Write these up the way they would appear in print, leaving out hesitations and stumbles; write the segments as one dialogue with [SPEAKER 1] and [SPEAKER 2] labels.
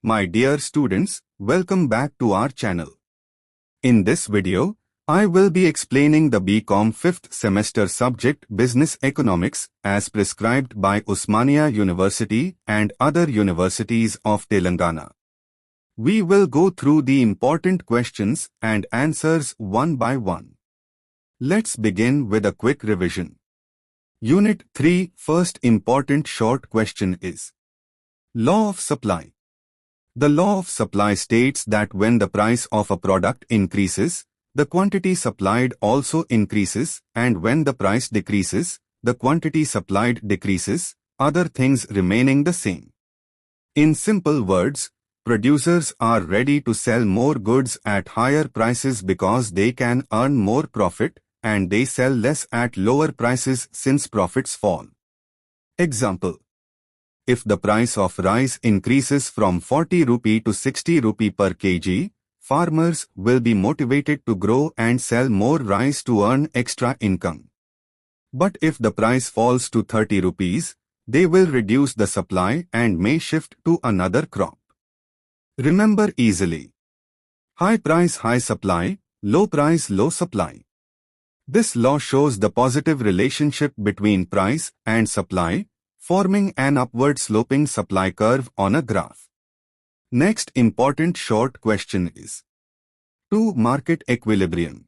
[SPEAKER 1] My dear students, welcome back to our channel. In this video, I will be explaining the Bcom 5th semester subject Business Economics as prescribed by Osmania University and other universities of Telangana. We will go through the important questions and answers one by one. Let's begin with a quick revision. Unit 3 first important short question is Law of Supply. The law of supply states that when the price of a product increases, the quantity supplied also increases, and when the price decreases, the quantity supplied decreases, other things remaining the same. In simple words, producers are ready to sell more goods at higher prices because they can earn more profit, and they sell less at lower prices since profits fall. Example: if the price of rice increases from 40 rupee to 60 rupee per kg, farmers will be motivated to grow and sell more rice to earn extra income. But if the price falls to 30 rupees, they will reduce the supply and may shift to another crop. Remember easily: high price, high supply; low price, low supply. This law shows the positive relationship between price and supply, forming an upward sloping supply curve on a graph. Next important short question is 2. Market equilibrium.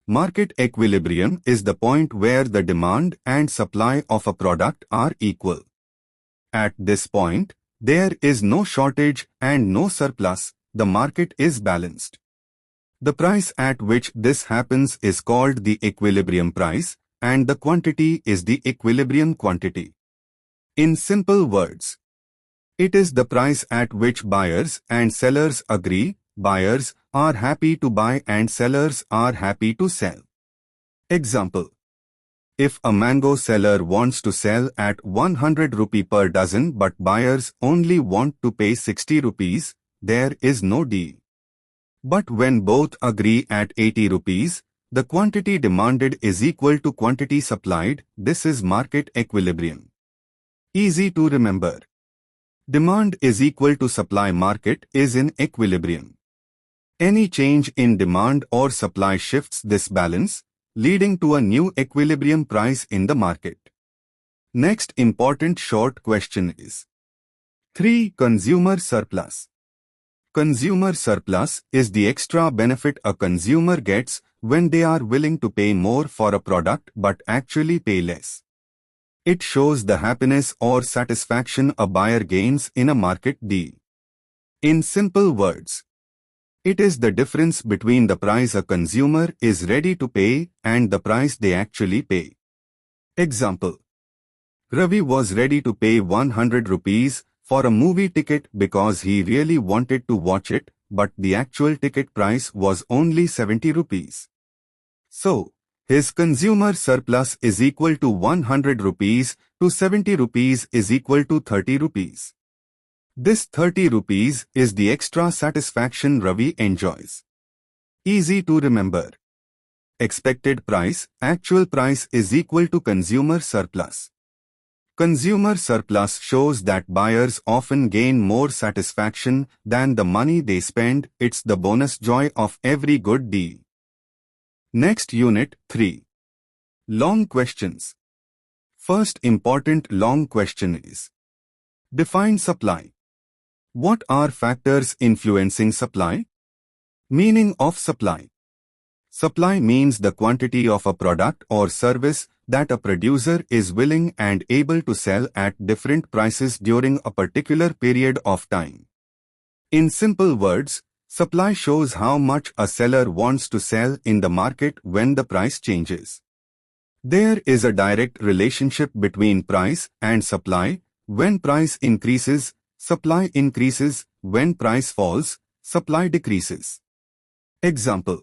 [SPEAKER 1] Market equilibrium is the point where the demand and supply of a product are equal. At this point, there is no shortage and no surplus, the market is balanced. The price at which this happens is called the equilibrium price, and the quantity is the equilibrium quantity. In simple words, it is the price at which buyers and sellers agree. Buyers are happy to buy and sellers are happy to sell. Example: if a mango seller wants to sell at 100 rupee per dozen but buyers only want to pay 60 rupees, there is no deal. But when both agree at 80 rupees, the quantity demanded is equal to quantity supplied. This is market equilibrium. Easy to remember. Demand is equal to supply. Market is in equilibrium. Any change in demand or supply shifts this balance, leading to a new equilibrium price in the market. Next important short question is 3. Consumer surplus. Consumer surplus is the extra benefit a consumer gets when they are willing to pay more for a product but actually pay less. It shows the happiness or satisfaction a buyer gains in a market deal. In simple words, it is the difference between the price a consumer is ready to pay and the price they actually pay. Example: Ravi was ready to pay 100 rupees for a movie ticket because he really wanted to watch it, but the actual ticket price was only 70 rupees. So, his consumer surplus is equal to 100 rupees to 70 rupees is equal to 30 rupees. This 30 rupees is the extra satisfaction Ravi enjoys. Easy to remember. Expected price, actual price is equal to consumer surplus. Consumer surplus shows that buyers often gain more satisfaction than the money they spend. It's the bonus joy of every good deal. Next Unit 3. Long questions. First important long question is define supply. What are factors influencing supply? Meaning of supply. Supply means the quantity of a product or service that a producer is willing and able to sell at different prices during a particular period of time. In simple words, supply shows how much a seller wants to sell in the market when the price changes. There is a direct relationship between price and supply. When price increases, supply increases. When price falls, supply decreases. Example: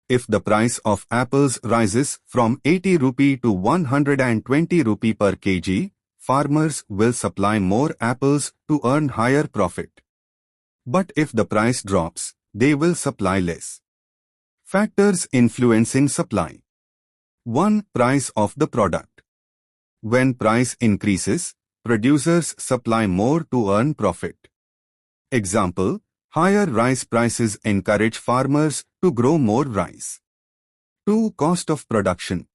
[SPEAKER 1] if the price of apples rises from 80 rupee to 120 rupee per kg, farmers will supply more apples to earn higher profit. But if the price drops, they will supply less. Factors influencing supply. 1. Price of the product. When price increases, producers supply more to earn profit. Example, higher rice prices encourage farmers to grow more rice. 2. Cost of production.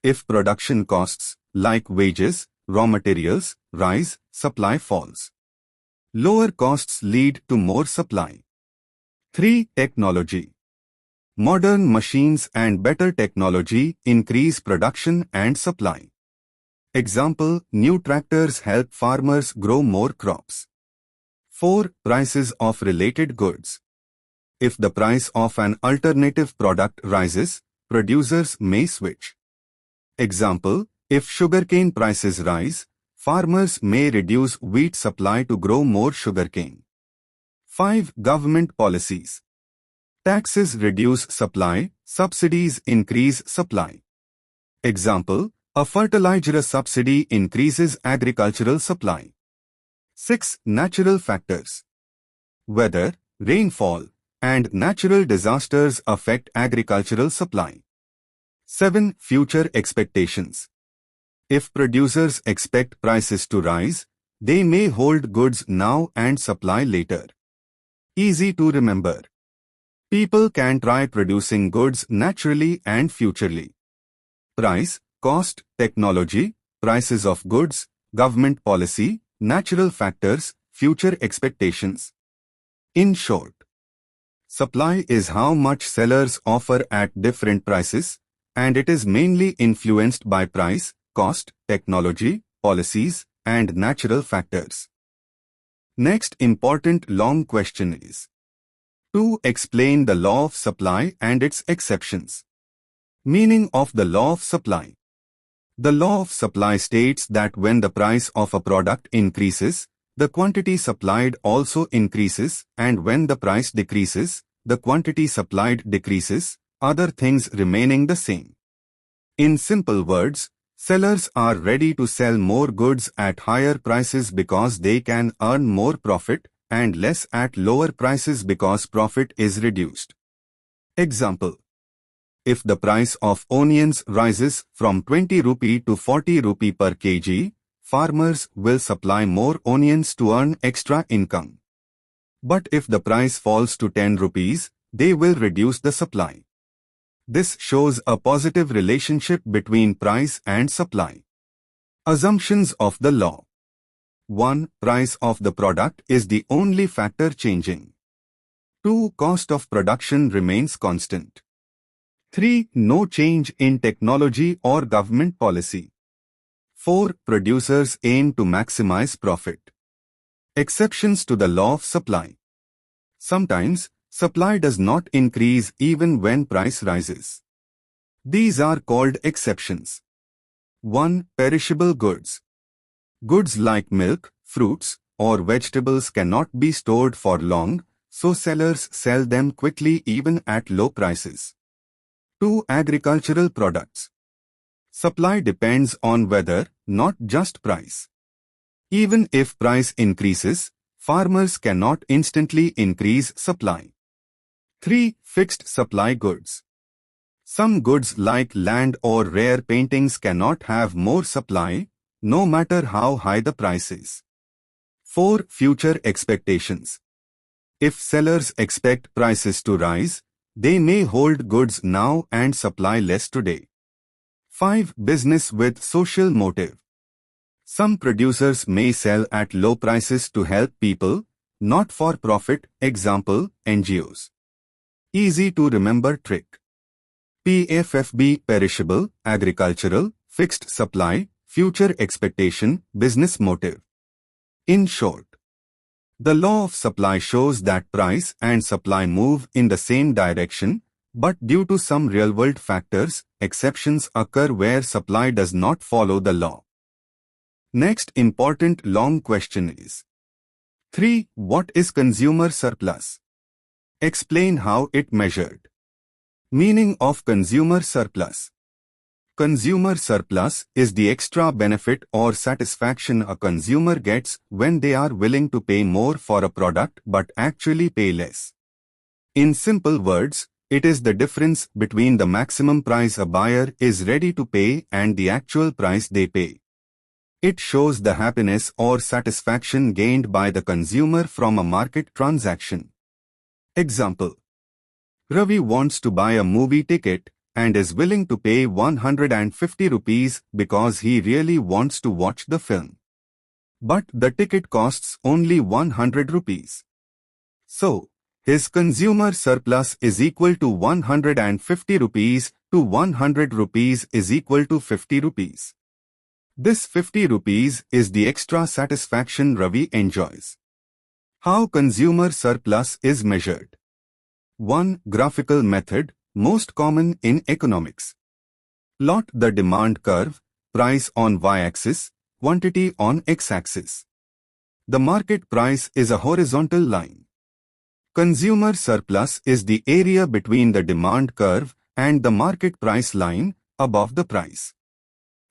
[SPEAKER 1] If production costs, like wages, raw materials, rise, supply falls. Lower costs lead to more supply. 3. Technology. Modern machines and better technology increase production and supply. Example, new tractors help farmers grow more crops. 4. Prices of related goods. If the price of an alternative product rises, producers may switch. Example, if sugarcane prices rise, farmers may reduce wheat supply to grow more sugarcane. 5. Government policies. Taxes reduce supply, subsidies increase supply. Example, a fertilizer subsidy increases agricultural supply. 6. Natural factors. Weather, rainfall, and natural disasters affect agricultural supply. 7. Future expectations. If producers expect prices to rise, they may hold goods now and supply later. Easy to remember. People can try producing goods naturally and futurely. Price, cost, technology, prices of goods, government policy, natural factors, future expectations. In short, supply is how much sellers offer at different prices, and it is mainly influenced by price, cost, technology, policies, and natural factors. Next important long question is: to explain the law of supply and its exceptions. Meaning of the law of supply. The law of supply states that when the price of a product increases, the quantity supplied also increases, and when the price decreases, the quantity supplied decreases, other things remaining the same. In simple words, sellers are ready to sell more goods at higher prices because they can earn more profit, and less at lower prices because profit is reduced. Example: if the price of onions rises from 20 rupee to 40 rupee per kg, farmers will supply more onions to earn extra income. But if the price falls to 10 rupees, they will reduce the supply. This shows a positive relationship between price and supply. Assumptions of the law. 1. Price of the product is the only factor changing. 2. Cost of production remains constant. 3. No change in technology or government policy. 4. Producers aim to maximize profit. Exceptions to the law of supply. Sometimes, supply does not increase even when price rises. These are called exceptions. 1. Perishable goods. Goods like milk, fruits, or vegetables cannot be stored for long, so sellers sell them quickly even at low prices. 2. Agricultural products. Supply depends on weather, not just price. Even if price increases, farmers cannot instantly increase supply. 3. Fixed supply goods. Some goods like land or rare paintings cannot have more supply, no matter how high the price is. 4. Future expectations. If sellers expect prices to rise, they may hold goods now and supply less today. 5. Business with social motive. Some producers may sell at low prices to help people, not for profit. Example, MGUs. Easy to remember trick. PFFB, perishable, agricultural, fixed supply, future expectation, business motive. In short, the law of supply shows that price and supply move in the same direction, but due to some real-world factors, exceptions occur where supply does not follow the law. Next important long question is: 3. What is consumer surplus? Explain how it measured. Meaning of consumer surplus. Consumer surplus is the extra benefit or satisfaction a consumer gets when they are willing to pay more for a product but actually pay less. In simple words, it is the difference between the maximum price a buyer is ready to pay and the actual price they pay. It shows the happiness or satisfaction gained by the consumer from a market transaction. Example: Ravi wants to buy a movie ticket and is willing to pay 150 rupees because he really wants to watch the film. But the ticket costs only 100 rupees. So, his consumer surplus is equal to 150 rupees to 100 rupees is equal to 50 rupees. This 50 rupees is the extra satisfaction Ravi enjoys. How consumer surplus is measured? 1. Graphical method, most common in economics. Plot the demand curve, price on y-axis, quantity on x-axis. The market price is a horizontal line. Consumer surplus is the area between the demand curve and the market price line above the price.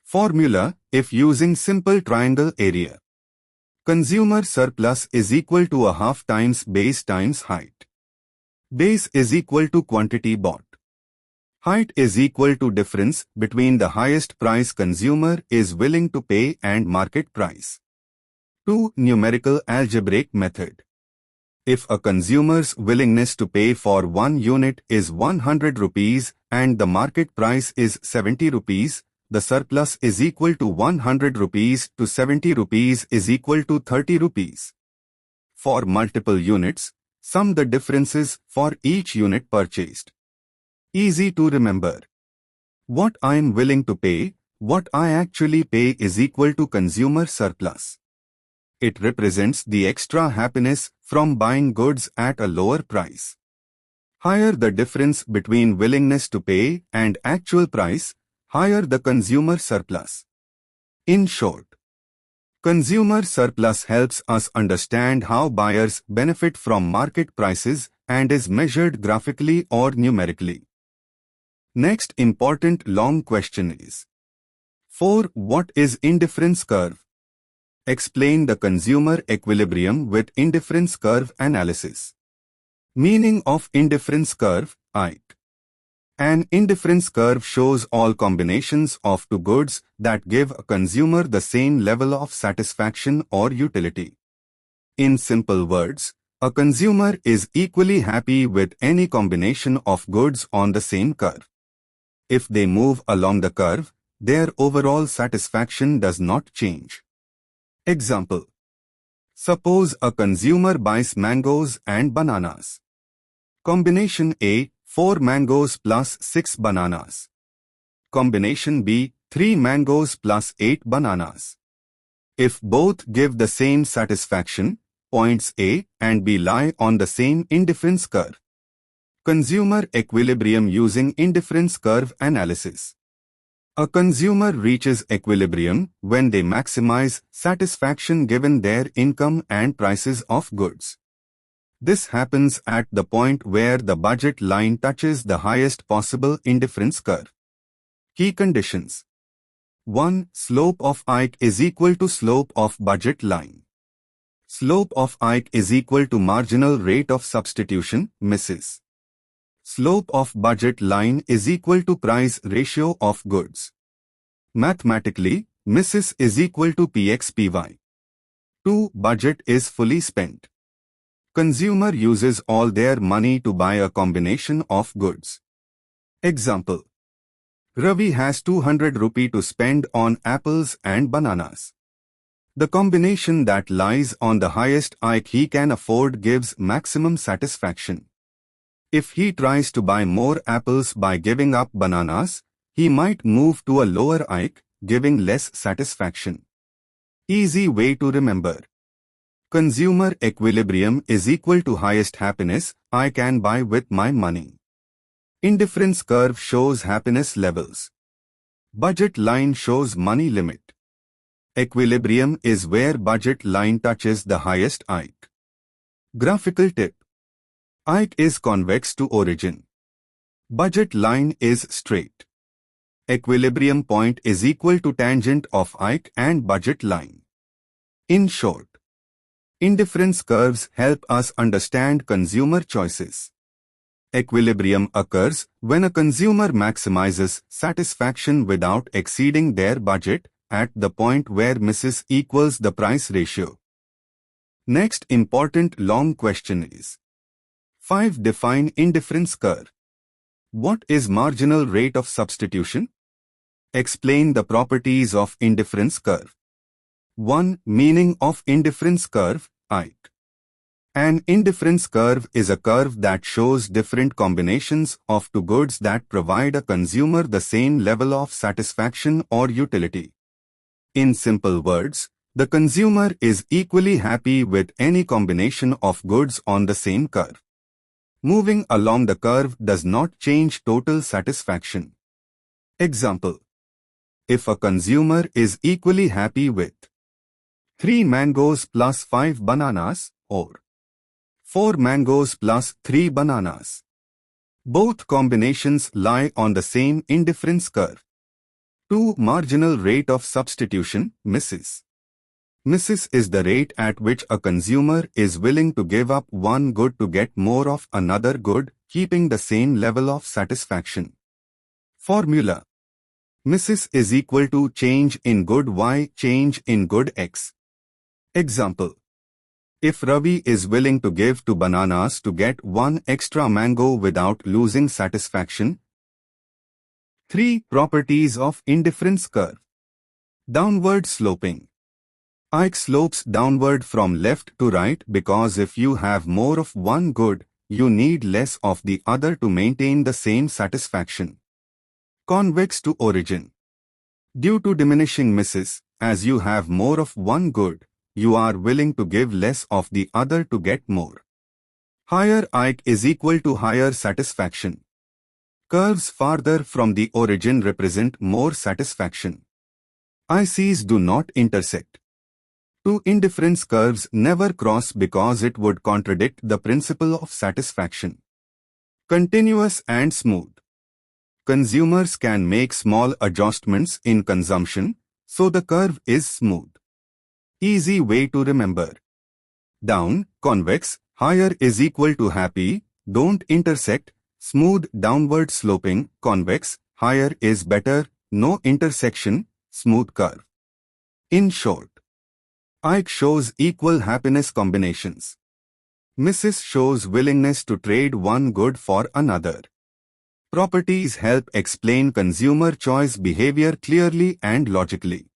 [SPEAKER 1] Formula, if using simple triangle area. Consumer surplus is equal to a half times base times height. Base is equal to quantity bought. Height is equal to difference between the highest price consumer is willing to pay and market price. 2. Numerical algebraic method. If a consumer's willingness to pay for 1 unit is 100 rupees and the market price is 70 rupees, the surplus is equal to 100 rupees to 70 rupees is equal to 30 rupees. For multiple units, sum the differences for each unit purchased. Easy to remember. What I am willing to pay, what I actually pay is equal to consumer surplus. It represents the extra happiness from buying goods at a lower price. Higher the difference between willingness to pay and actual price, higher the consumer surplus. In short, consumer surplus helps us understand how buyers benefit from market prices and is measured graphically or numerically. Next important long question is 4. What is indifference curve? Explain the consumer equilibrium with indifference curve analysis. Meaning of indifference curve, IC. An indifference curve shows all combinations of two goods that give a consumer the same level of satisfaction or utility. In simple words, a consumer is equally happy with any combination of goods on the same curve. If they move along the curve, their overall satisfaction does not change. Example: suppose a consumer buys mangoes and bananas. Combination A, 4 mangoes plus 6 bananas. Combination B, 3 mangoes plus 8 bananas. If both give the same satisfaction, points A and B lie on the same indifference curve. Consumer equilibrium using indifference curve analysis. A consumer reaches equilibrium when they maximize satisfaction given their income and prices of goods. This happens at the point where the budget line touches the highest possible indifference curve. Key conditions. 1. Slope of IC is equal to slope of budget line. Slope of IC is equal to marginal rate of substitution, misses. Slope of budget line is equal to price ratio of goods. Mathematically, misses is equal to PXPY. 2. Budget is fully spent. Consumer uses all their money to buy a combination of goods. Example: Ravi has 200 rupee to spend on apples and bananas. The combination that lies on the highest IC he can afford gives maximum satisfaction. If he tries to buy more apples by giving up bananas, he might move to a lower IC, giving less satisfaction. Easy way to remember. Consumer equilibrium is equal to highest happiness I can buy with my money. Indifference curve shows happiness levels. Budget line shows money limit. Equilibrium is where budget line touches the highest IC. Graphical tip. IC is convex to origin. Budget line is straight. Equilibrium point is equal to tangent of IC and budget line. In short, indifference curves help us understand consumer choices. Equilibrium occurs when a consumer maximizes satisfaction without exceeding their budget, at the point where Mrs. equals the price ratio. Next important long question is 5. Define indifference curve. What is marginal rate of substitution? Explain the properties of indifference curve. 1. Meaning of indifference curve, IC. An indifference curve is a curve that shows different combinations of two goods that provide a consumer the same level of satisfaction or utility. In simple words, the consumer is equally happy with any combination of goods on the same curve. Moving along the curve does not change total satisfaction. Example: if a consumer is equally happy with 3 mangoes plus 5 bananas or 4 mangoes plus 3 bananas, both combinations lie on the same indifference curve. 2. Marginal rate of substitution, Mrs. Mrs. is the rate at which a consumer is willing to give up one good to get more of another good, keeping the same level of satisfaction. Formula: Mrs. is equal to change in good Y, change in good X. Example: if Ravi is willing to give 2 bananas to get 1 extra mango without losing satisfaction. 3. Properties of indifference curve. Downward sloping. IC slopes downward from left to right because if you have more of one good, you need less of the other to maintain the same satisfaction. Convex to origin. Due to diminishing Mrs., as you have more of one good, you are willing to give less of the other to get more. Higher IC is equal to higher satisfaction. Curves farther from the origin represent more satisfaction. ICs do not intersect. 2 indifference curves never cross because it would contradict the principle of satisfaction. Continuous and smooth. Consumers can make small adjustments in consumption, so the curve is smooth. Easy way to remember. Down, convex, higher is equal to happy, don't intersect. Smooth, downward sloping, convex, higher is better, no intersection, smooth curve. In short, IC shows equal happiness combinations. Mrs. shows willingness to trade one good for another. Properties help explain consumer choice behavior clearly and logically.